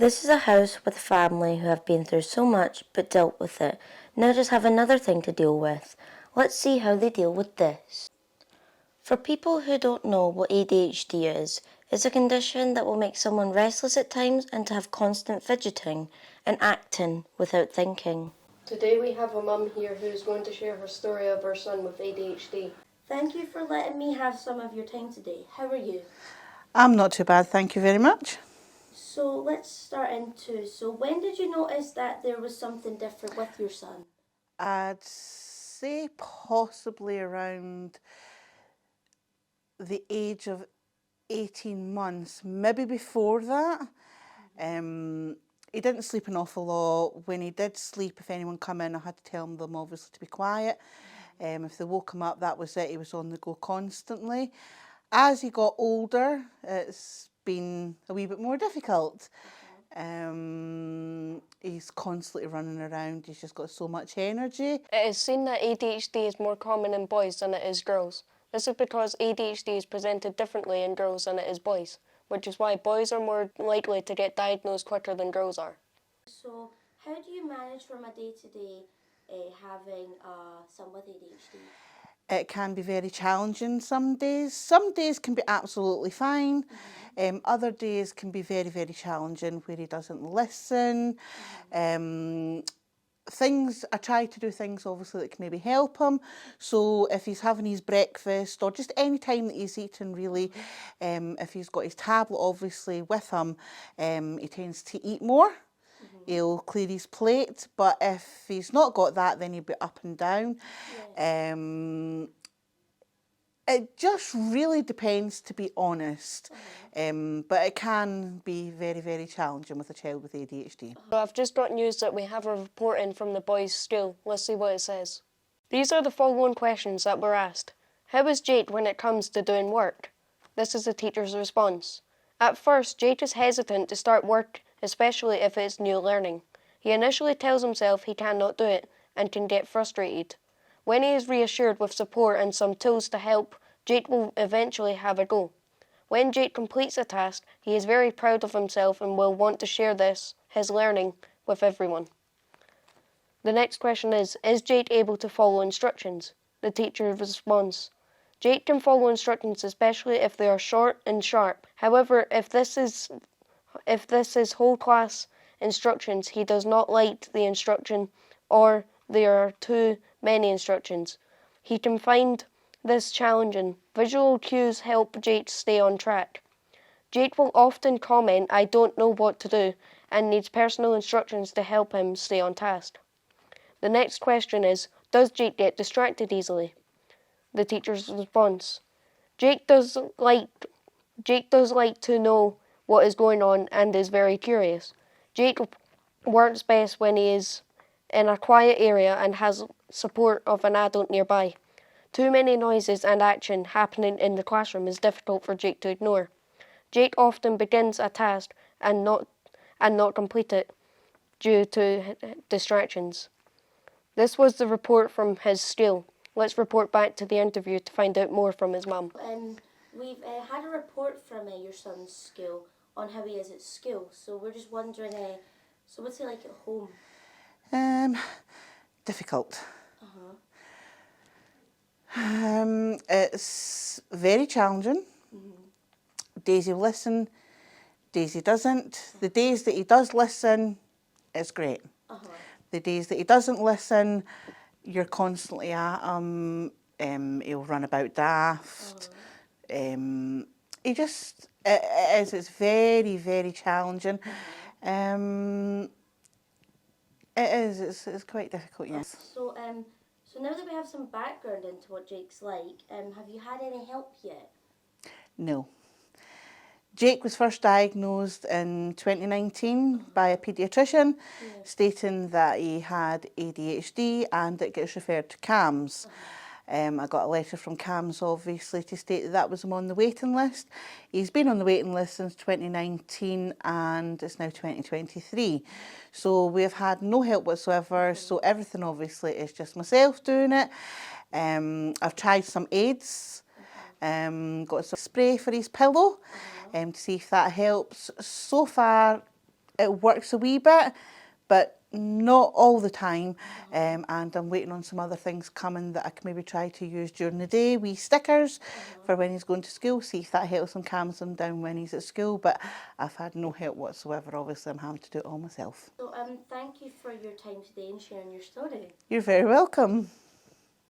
This is a house with a family who have been through so much but dealt with it. Now just have another thing to deal with. Let's see how they deal with this. For people who don't know what ADHD is, it's a condition that will make someone restless at times and to have constant fidgeting and acting without thinking. Today we have a mum here who is going to share her story of her son with ADHD. Thank you for letting me have some of your time today. How are you? I'm not too bad, thank you very much. So let's start into, when did you notice that there was something different with your son? I'd say possibly around the age of 18 months, maybe before that. He didn't sleep an awful lot. When he did sleep, if anyone come in, I had to tell them obviously to be quiet. If they woke him up, that was it. He was on the go constantly. As he got older, it's been a wee bit more difficult. He's constantly running around. He's just got so much energy. It is seen that ADHD is more common in boys than it is girls. This is because ADHD is presented differently in girls than it is boys, which is why boys are more likely to get diagnosed quicker than girls are. So how do you manage from a day-to-day having a son with ADHD? It can be very challenging some days. Some days can be absolutely fine. Other days can be very, very challenging where he doesn't listen. I try to do things obviously that can maybe help him. So if he's having his breakfast or just any time that he's eating really, if he's got his tablet obviously with him, he tends to eat more. He'll clear his plate, but if he's not got that, then he'll be up and down. Yeah. It just really depends, to be honest. But it can be very, very challenging with a child with ADHD. I've just got news that we have a report in from the boys' school. Let's see what it says. These are the following questions that were asked. How is Jake when it comes to doing work? This is the teacher's response. At first, Jake is hesitant to start work, especially if it's new learning. He initially tells himself he cannot do it and can get frustrated. When he is reassured with support and some tools to help, Jake will eventually have a go. When Jake completes a task, he is very proud of himself and will want to share his learning, with everyone. The next question is Jake able to follow instructions? The teacher responds, Jake can follow instructions, especially if they are short and sharp. However, if this is whole class instructions, he does not like the instruction or there are too many instructions. He can find this challenging. Visual cues help Jake stay on track. Jake will often comment, I don't know what to do, and needs personal instructions to help him stay on task. The next question is, does Jake get distracted easily? The teacher's response, Jake does like to know what is going on and is very curious. Jake works best when he is in a quiet area and has support of an adult nearby. Too many noises and action happening in the classroom is difficult for Jake to ignore. Jake often begins a task and not complete it due to distractions. This was the report from his school. Let's report back to the interview to find out more from his mum. We've had a report from your son's school on how he is at school, so we're just wondering, so what's he like at home? Difficult. It's very challenging. Days he listen, days he doesn't. The days that he does listen, it's great. The days that he doesn't listen, you're constantly at him. He'll run about daft. It's very, very challenging. It's quite difficult, yes. So now that we have some background into what Jake's like, have you had any help yet? No. Jake was first diagnosed in 2019 by a paediatrician, stating that he had ADHD and it gets referred to CAMHS. I got a letter from CAMHS obviously to state that was him on the waiting list. He's been on the waiting list since 2019 and it's now 2023. So we've had no help whatsoever, so everything obviously is just myself doing it. I've tried some aids, got some spray for his pillow to see if that helps. So far it works a wee bit, but not all the time. And I'm waiting on some other things coming that I can maybe try to use during the day. Wee stickers for when he's going to school, see if that helps him, calms him down when he's at school. But I've had no help whatsoever. Obviously, I'm having to do it all myself. So thank you for your time today and sharing your story. You're very welcome.